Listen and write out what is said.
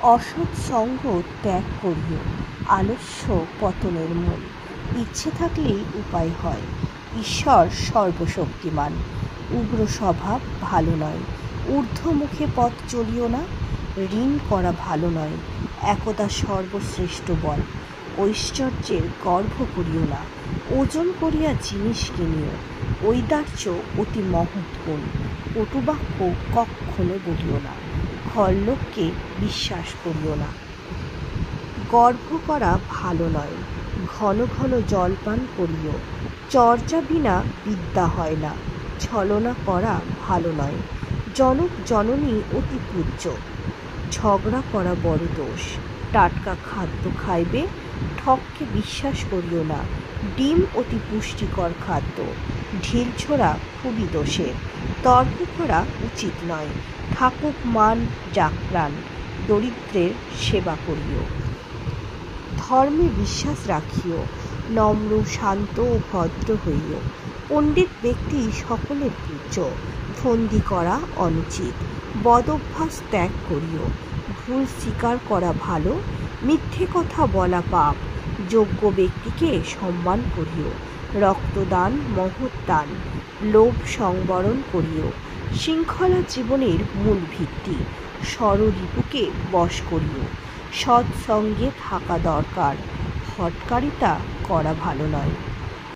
অসৎ সঙ্গ ত্যাগ করিও, আলস্য পতনের মূল। ইচ্ছে থাকলেই উপায় হয়, ঈশ্বর সর্বশক্তিমান। উগ্র স্বভাব ভালো নয়, ঊর্ধ্বমুখে পথ চলিও না। ঋণ করা ভালো নয়, একদা সর্বশ্রেষ্ঠ বল। ঐশ্বর্যের গর্ব করিও না, ওজন করিয়া জিনিস কিনিও। ঔদার্য অতি মহৎ গুণ, কটুবাক্য কক্ষণে বলিও না। খললোককে বিশ্বাস করিও না। গর্ব করা ভালো নয়, ঘন ঘন জলপান করিও। চর্চা বিনা বিদ্যা হয় না, ছলনা করা ভালো নয়। জনক জননী অতি পূজ্য, ঝগড়া করা বড় দোষ। টাটকা খাদ্য খাইবে, ঠককে বিশ্বাস করিও না। ডিম অতি পুষ্টিকর খাদ্য, ঢিল ছোড়া খুবই দোষের। তর্ক করা উচিত নয়, থাকুক মান জাকপ্রাণ। দরিদ্রের সেবা করিও, ধর্মে বিশ্বাস রাখিও। নম্র শান্ত ও ভদ্র হইও। পণ্ডিত ব্যক্তি সকলের পূজ্য, ফন্দি করা অনুচিত। বদ অভ্যাস ত্যাগ করিও, ভুল স্বীকার করা ভালো। মিথ্যে কথা বলা পাপ, যোগ্য ব্যক্তিকে সম্মান করিও। রক্তদান মহৎ দান, লোভ সংবরণ করিও। শৃঙ্খলা জীবনের মূল ভিত্তি, ষড়রিপুকে বশ করিও। সৎসঙ্গে থাকা দরকার, হঠকারিতা করা ভালো নয়।